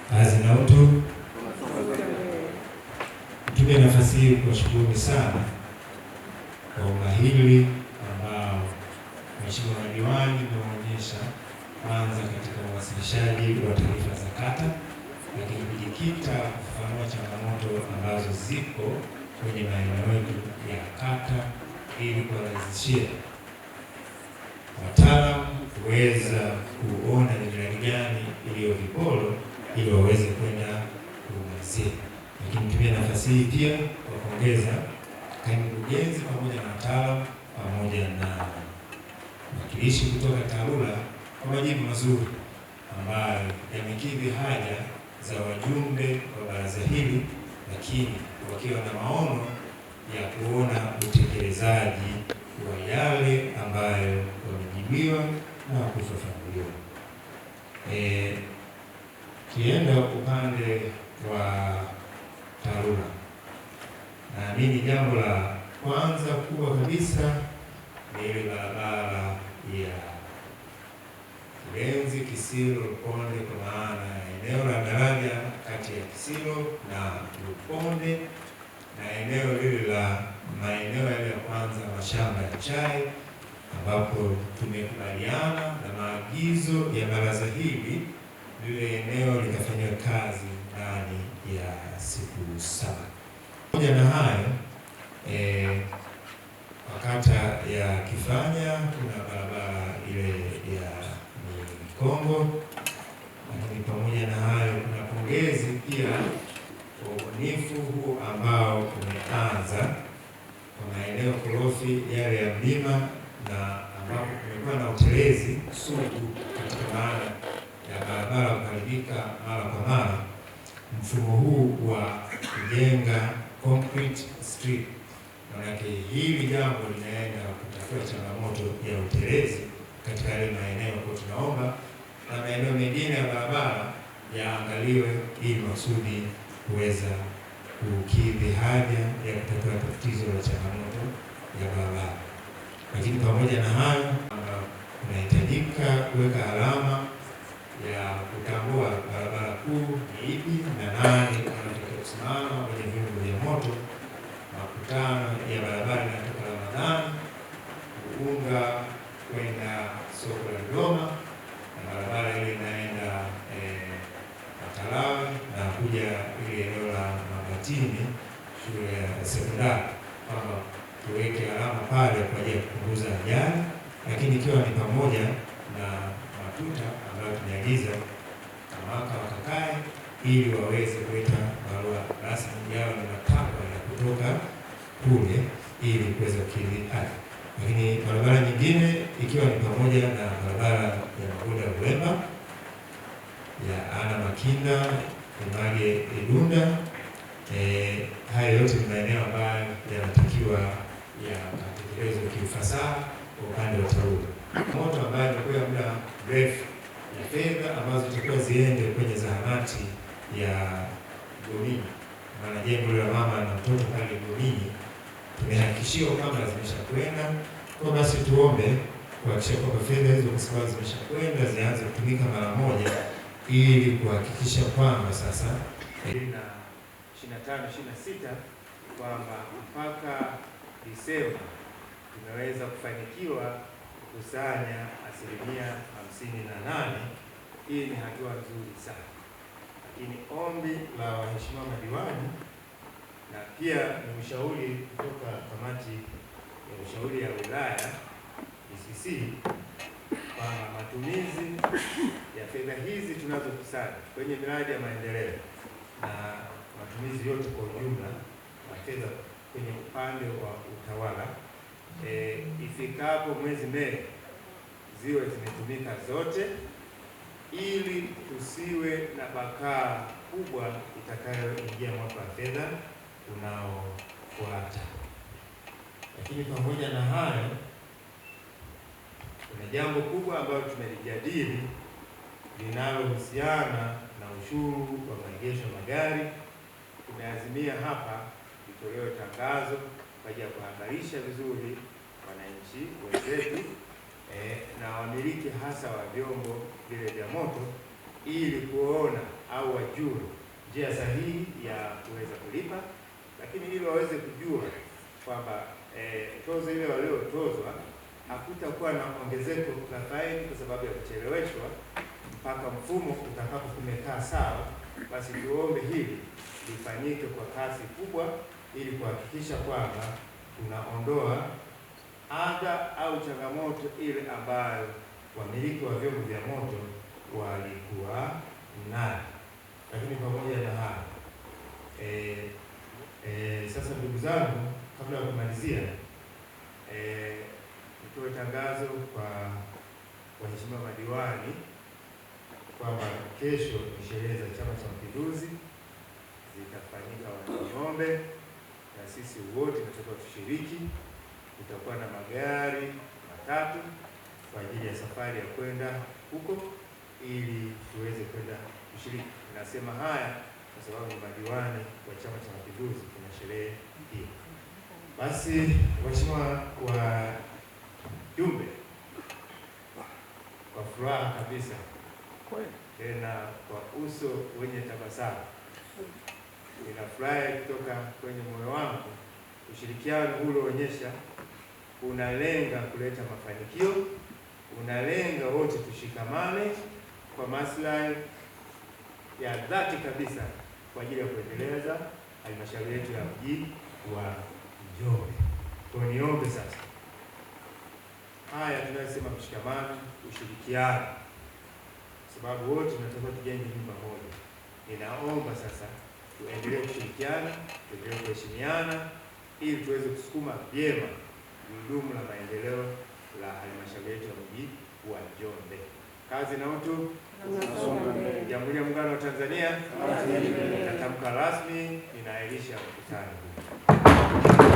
kazi na utu. Nitumie nafasi hii kuwashukuru sana kwa umahiri ambao Mheshimiwa Diwani ameonyesha, kwanza katika uwasilishaji wa taarifa za kata, lakini kujikita kufafanua changamoto ambazo ziko kwenye maeneo yetu ya kata ili kuwarahisishia wataalamu kuweza kuona ni miradi gani iliyo viporo ili waweze kwenda kuangazia. Lakini nitumie nafasi hii pia kuwapongeza kaimu mkurugenzi pamoja na wataalamu pamoja na wakilishi kutoka TARURA kwa majibu mazuri ambayo yamekidhi haja za wajumbe wa baraza hili, lakini wakiwa na maono ya kuona utekelezaji wa yale ambayo wamejibiwa na kufafanuliwa. Kienda upande wa TARURA, naamini jambo la kwanza kubwa kabisa ni ile barabara ya Kilenzi Kisilo Luponde, kwa maana eneo la daraja kati ya Kisilo na Luponde na eneo lile la maeneo yale ya kwanza mashamba ya chai, ambapo tumekubaliana na maagizo ya baraza hili lile eneo likafanywa kazi ndani ya siku 7. Pamoja na hayo, wakata ya Kifanya kuna barabara ile ya Mikongo, lakini pamoja na hayo kuna pongezi pia kwa ubunifu huu ambao umeanza kwa maeneo korofi yale ya mlima na ambapo kumekuwa na utelezi sugu katika maana ya barabara kuharibika mara kwa mara. Mfumo huu wa kujenga concrete street, manake hili jambo linaenda kutatua changamoto ya utelezi katika yale maeneo, kwa tunaomba na maeneo mengine ya barabara yaangaliwe ili maksudi kuweza kukidhi haja ya kutatua tatizo la changamoto ya barabara. Lakini pamoja na hayo, kunahitajika kuweka alama ya kutambua barabara kuu ni ipi na nani anatakiwa kusimama kwenye vyombo vya moto. Makutano ya barabara inatoka Ramadhani Ugunga kwenda soko la Dodoma, na barabara ile inaenda Matalawe na kuja ile eneo la Mabatini shule ya sekondari, kwamba tuweke alama pale kwa ajili ya kupunguza ajali, lakini ikiwa ni pamoja na matuta ambayo tumeagiza kamaka wakakae ili waweze kuleta barua rasmi yao na matakwa ya kutoka kule ili kuweza kukidhi hali. Lakini barabara nyingine ikiwa ni pamoja na barabara ya Magoda Uwemba, ya Ana Makinda, Image Idunda. Haya yote ni maeneo ambayo yanatakiwa yakatekelezwe kiufasaha kwa upande wa TARURA. Moto ambayo imekuwa muda mrefu ya fedha ambazo zitakuwa ziende kwenye zahanati ya Gominyi, maana jengo la mama na mtoto pale Gominyi tumehakikishiwa kwamba zimeshakwenda. Kwa basi tuombe kuhakikisha kwamba fedha hizo kwa sababu zimeshakwenda zianze kutumika mara moja ili kuhakikisha kwamba sasa 25-26 kwamba mpaka Disemba tunaweza kufanikiwa kukusanya 58%. Hii ni hatua nzuri sana, lakini ombi la waheshimiwa madiwani na pia ni ushauri kutoka kamati ya ushauri ya wilaya DCC kwamba matumizi ya fedha hizi tunazokusanya kwenye miradi ya maendeleo na matumizi yote kwa ujumla na fedha kwenye upande wa utawala, ifikapo mwezi Mei ziwe zimetumika zote, ili tusiwe na bakaa kubwa itakayoingia mwaka wa fedha unaofuata. Lakini pamoja na hayo, kuna jambo kubwa ambalo tumelijadili linalohusiana na ushuru wa maegesho magari. Tumeazimia hapa litolewe tangazo kwa ajili ya kuhabarisha vizuri wananchi wenzetu na wamiliki hasa wa vyombo vile vya moto, ili kuona au wajue njia sahihi ya kuweza kulipa, lakini ili waweze kujua kwamba tozo ile waliotozwa hakutakuwa na ongezeko la faini kwa sababu ya kucheleweshwa mpaka mfumo utakapokumekaa sawa. Basi tuombe hili lifanyike kwa kasi kubwa ili kuhakikisha kwamba tunaondoa adha au changamoto ile ambayo wamiliki wa vyombo vya moto walikuwa nayo. Lakini pamoja na hayo sasa, ndugu zangu, kabla ya kumalizia, nitoe tangazo kwa waheshimiwa madiwani kwamba kesho ni sherehe za Chama cha Mapinduzi zitafanyika Wanging'ombe, na sisi wote tunataka tushiriki. Tutakuwa na magari matatu kwa ajili ya safari ya kwenda huko ili tuweze kwenda kushiriki. Nasema haya kwa sababu madiwani wa Chama cha Mapinduzi kuna sherehe hii. Basi waheshimiwa wajumbe, kwa furaha kabisa tena kwa uso wenye tabasamu, ninafurahi kutoka kwenye moyo wangu. Ushirikiano huu ulioonyesha unalenga kuleta mafanikio, unalenga wote tushikamane kwa maslahi ya dhati kabisa kwa ajili ya kuendeleza halmashauri yetu ya mji wa Njombe. Kwa niombe sasa, haya tunayosema mshikamano, ushirikiano, sababu wote tunataka tujenge nyumba moja. Ninaomba sasa tuendelee kushirikiana, tuendelee kuheshimiana ili tuweze kusukuma vyema gurudumu la maendeleo la halmashauri yetu ya mji wa Njombe. Kazi na utu. Jamhuri ya Muungano wa Tanzania. Natamka rasmi, ninaahirisha mkutano huu.